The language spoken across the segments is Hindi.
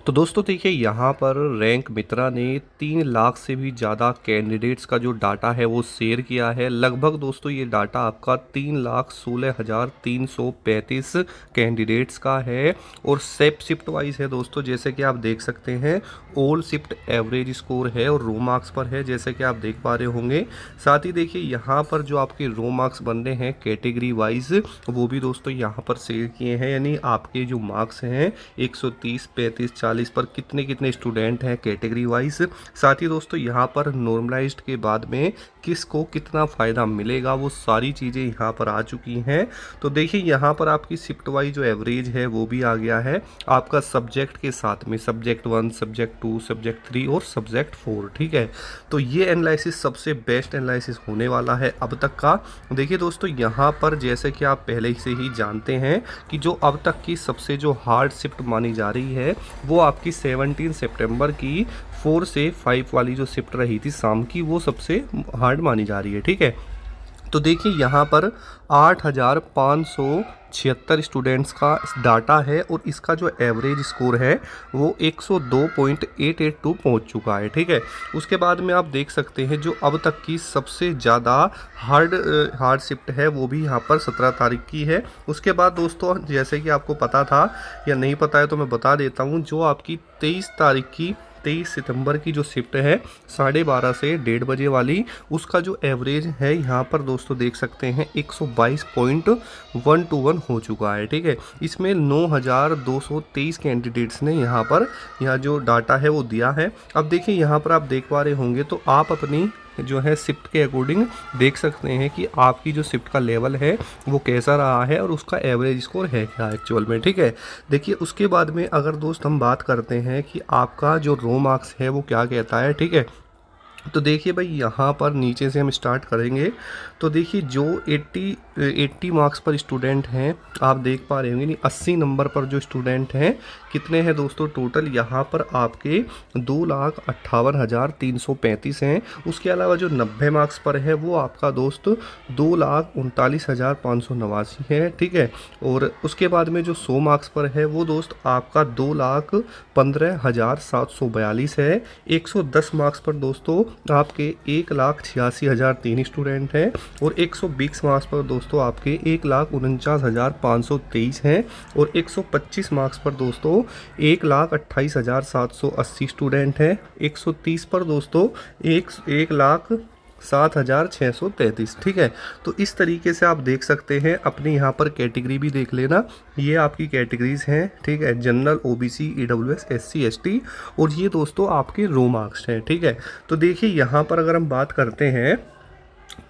तो दोस्तों देखिए यहाँ पर रैंक मित्रा ने 3 लाख से भी ज़्यादा कैंडिडेट्स का जो डाटा है वो शेयर किया है। लगभग दोस्तों ये डाटा आपका 3,16,335 कैंडिडेट्स का है और सेप शिफ्ट वाइज है दोस्तों। जैसे कि आप देख सकते हैं ऑल शिफ्ट एवरेज स्कोर है और रो मार्क्स पर है, जैसे कि आप देख पा रहे होंगे। साथ ही देखिए यहाँ पर जो आपके रो मार्क्स बन रहे हैं कैटेगरी वाइज वो भी दोस्तों यहाँ पर शेयर किए हैं, यानी आपके जो मार्क्स हैं 130, 35, 40 पर कितने कितने स्टूडेंट हैं कैटेगरी वाइज। साथ ही दोस्तों यहाँ पर नॉर्मलाइज्ड के बाद में किसको कितना फ़ायदा मिलेगा वो सारी चीज़ें यहाँ पर आ चुकी हैं। तो देखिए यहाँ पर आपकी शिफ्ट वाइज जो एवरेज है वो भी आ गया है आपका सब्जेक्ट के साथ में, सब्जेक्ट 1, सब्जेक्ट 2, सब्जेक्ट 3 और सब्जेक्ट 4। ठीक है, तो ये एनालिसिस सबसे बेस्ट एनालिसिस होने वाला है अब तक का। देखिए दोस्तों यहाँ पर जैसे कि आप पहले से ही जानते हैं कि जो अब तक की सबसे जो हार्ड शिफ्ट मानी जा रही है वो आपकी 17 सितंबर की 4 से 5 वाली जो शिफ्ट रही थी शाम की, वो सबसे हार्ड मानी जा रही है। ठीक है, तो देखिए यहाँ पर 8,576 स्टूडेंट्स का डाटा है और इसका जो एवरेज स्कोर है वो 102.882 पहुँच चुका है। ठीक है, उसके बाद में आप देख सकते हैं जो अब तक की सबसे ज़्यादा हार्ड शिफ्ट है वो भी यहाँ पर 17 तारीख की है। उसके बाद दोस्तों जैसे कि आपको पता था या नहीं पता है तो मैं बता देता हूँ, जो आपकी 23 सितंबर की जो शिफ्ट है 12:30 से 1:30 बजे वाली, उसका जो एवरेज है यहाँ पर दोस्तों देख सकते हैं 122.121 हो चुका है। ठीक है, इसमें 9,223 कैंडिडेट्स ने यहाँ जो डाटा है वो दिया है। अब देखिए यहाँ पर आप देख पा रहे होंगे तो आप अपनी जो है शिफ्ट के अकॉर्डिंग देख सकते हैं कि आपकी जो शिफ्ट का लेवल है वो कैसा रहा है और उसका एवरेज स्कोर है क्या एक्चुअल में। ठीक है, देखिए उसके बाद में अगर दोस्त हम बात करते हैं कि आपका जो रो मार्क्स है वो क्या कहता है। ठीक है, तो देखिए भाई यहाँ पर नीचे से हम स्टार्ट करेंगे तो देखिए जो 80 मार्क्स पर स्टूडेंट हैं आप देख पा रहे होंगे, नहीं 80 नंबर पर जो स्टूडेंट हैं कितने हैं दोस्तों टोटल, यहाँ पर आपके 2,58,335 हैं। उसके अलावा जो 90 मार्क्स पर है वो आपका दोस्त 2,39,589 है। ठीक है, और उसके बाद में जो 100 मार्क्स पर है वो दोस्त आपका 2,15,742 है। 110 मार्क्स पर दोस्तों आपके 1,86,003 स्टूडेंट हैं और 120 मार्क्स पर दोस्तों आपके 1,49,523 हैं और 125 मार्क्स पर दोस्तों 1,28,780 स्टूडेंट हैं। 130 पर दोस्तों 1,07,633। ठीक है, तो इस तरीके से आप देख सकते हैं। अपने यहाँ पर कैटेगरी भी देख लेना, ये आपकी कैटेगरीज हैं। ठीक है, general, OBC, EWS, SC, ST और ये दोस्तों आपके रो मार्क्स हैं। ठीक है, तो देखिए यहाँ पर अगर हम बात करते हैं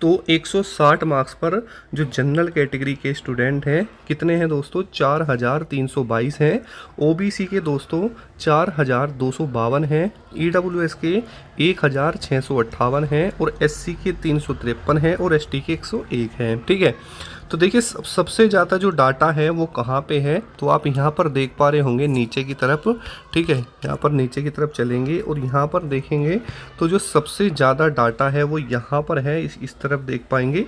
तो 160 मार्क्स पर जो जनरल कैटेगरी के स्टूडेंट हैं कितने हैं दोस्तों, 4,322 हैं। ओबीसी के दोस्तों 4,252 हैं। ईडब्ल्यूएस के 1,658 हैं और एससी के 353 हैं और एसटी के 101 हैं। ठीक है, तो देखिए सबसे ज़्यादा जो डाटा है वो कहाँ पे है, तो आप यहाँ पर देख पा रहे होंगे नीचे की तरफ। ठीक है, यहाँ पर नीचे की तरफ चलेंगे और यहाँ पर देखेंगे तो जो सबसे ज़्यादा डाटा है वो यहाँ पर है, इस तरफ देख पाएंगे।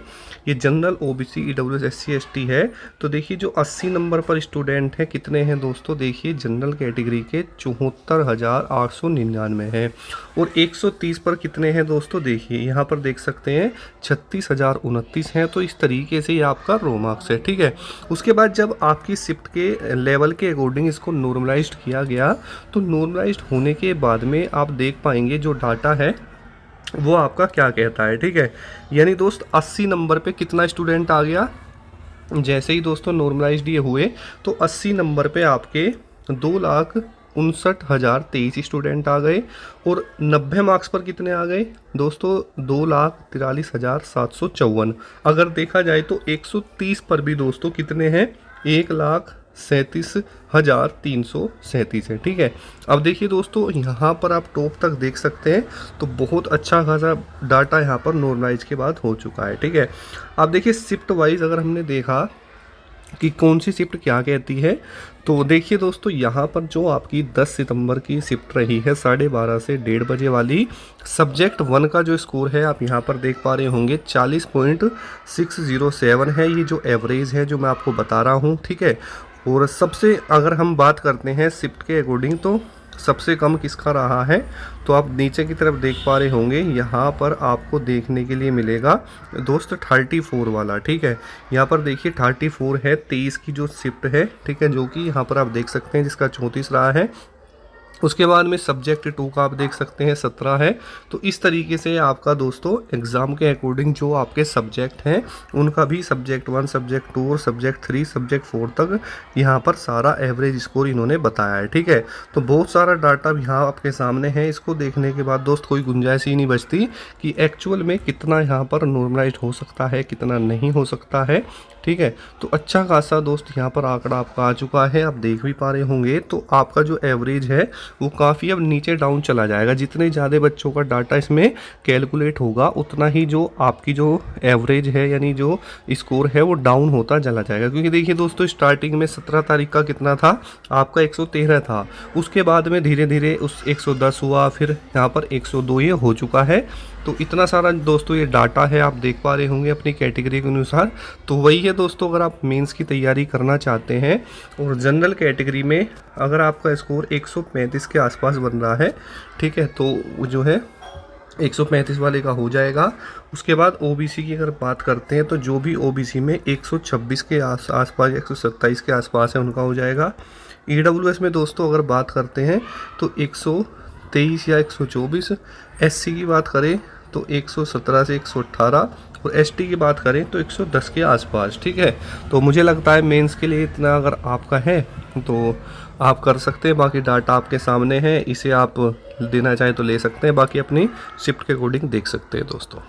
ये general, OBC, EWS, SC, ST है। तो देखिए जो 80 नंबर पर स्टूडेंट हैं कितने हैं दोस्तों, देखिए जनरल कैटेगरी के 74,899 हैं और 130 पर कितने हैं दोस्तों, देखिए यहाँ पर देख सकते हैं 36,029 हैं। तो इस तरीके से ये आपका रो मार्क्स है। ठीक है, उसके बाद जब आपकी शिफ्ट के लेवल के अकॉर्डिंग इसको नॉर्मलाइज्ड किया गया तो नॉर्मलाइज्ड होने के बाद में आप देख पाएंगे जो डाटा है वो आपका क्या कहता है। ठीक है, यानी दोस्त 80 नंबर पे कितना स्टूडेंट आ गया, जैसे ही दोस्तों नॉर्मलाइज्ड ये हुए तो 80 नंबर पे आपके 2,59,023 स्टूडेंट आ गए और 90 मार्क्स पर कितने आ गए दोस्तों, 2,43,754। अगर देखा जाए तो 130 पर भी दोस्तों कितने हैं, 1,37,337 है। ठीक है, अब देखिए दोस्तों यहाँ पर आप टॉप तक देख सकते हैं तो बहुत अच्छा खासा डाटा यहाँ पर नॉर्मलाइज के बाद हो चुका है। ठीक है, अब देखिए शिफ्ट वाइज अगर हमने देखा कि कौन सी शिफ्ट क्या कहती है, तो देखिए दोस्तों यहाँ पर जो आपकी 10 सितंबर की शिफ्ट रही है 12:30 से 1:30 बजे वाली, सब्जेक्ट 1 का जो स्कोर है आप यहाँ पर देख पा रहे होंगे 40.607 है। ये जो एवरेज है जो मैं आपको बता रहा हूँ। ठीक है, और सबसे अगर हम बात करते हैं शिफ्ट के अकॉर्डिंग तो सबसे कम किसका रहा है, तो आप नीचे की तरफ देख पा रहे होंगे, यहाँ पर आपको देखने के लिए मिलेगा दोस्त 34 वाला। ठीक है, यहाँ पर देखिए 34 है, 23 की जो शिफ्ट है। ठीक है, जो कि यहाँ पर आप देख सकते हैं जिसका 34 रहा है। उसके बाद में सब्जेक्ट 2 का आप देख सकते हैं 17 है। तो इस तरीके से आपका दोस्तों एग्ज़ाम के अकॉर्डिंग जो आपके सब्जेक्ट हैं उनका भी सब्जेक्ट 1, सब्जेक्ट 2 और सब्जेक्ट 3, सब्जेक्ट 4 तक यहाँ पर सारा एवरेज स्कोर इन्होंने बताया है। ठीक है, तो बहुत सारा डाटा यहाँ आपके सामने है। इसको देखने के बाद दोस्त कोई गुंजाइश ही नहीं बचती कि एक्चुअल में कितना यहाँ पर नॉर्मलाइज हो सकता है, कितना नहीं हो सकता है। ठीक है, तो अच्छा खासा दोस्त यहाँ पर आंकड़ा आपका आ चुका है, आप देख भी पा रहे होंगे। तो आपका जो एवरेज है वो काफ़ी अब नीचे डाउन चला जाएगा। जितने ज़्यादा बच्चों का डाटा इसमें कैलकुलेट होगा उतना ही जो आपकी जो एवरेज है यानी जो स्कोर है वो डाउन होता चला जाएगा। क्योंकि देखिए दोस्तों स्टार्टिंग में 17 तारीख का कितना था आपका 113 था, उसके बाद में धीरे धीरे उस 110 हुआ, फिर यहाँ पर 102 ये हो चुका है। तो इतना सारा दोस्तों ये डाटा है, आप देख पा रहे होंगे अपनी कैटेगरी के अनुसार। तो वही है दोस्तों, अगर आप मेंस की तैयारी करना चाहते हैं और जनरल कैटेगरी में अगर आपका स्कोर 135 के आसपास बन रहा है, ठीक है, तो जो है 135 वाले का हो जाएगा। उसके बाद ओबीसी की अगर बात करते हैं तो जो भी ओबीसी में 126 के आसपास 127 के आसपास है उनका हो जाएगा। ईडब्ल्यूएस में दोस्तों अगर बात करते हैं तो 123 या 124, एससी की बात करें तो 117 से 118 और एसटी की बात करें तो 110 के आसपास। ठीक है, तो मुझे लगता है मेंस के लिए इतना अगर आपका है तो आप कर सकते हैं। बाकी डाटा आपके सामने है, इसे आप देना चाहें तो ले सकते हैं, बाकी अपनी शिफ्ट के अकॉर्डिंग देख सकते हैं दोस्तों।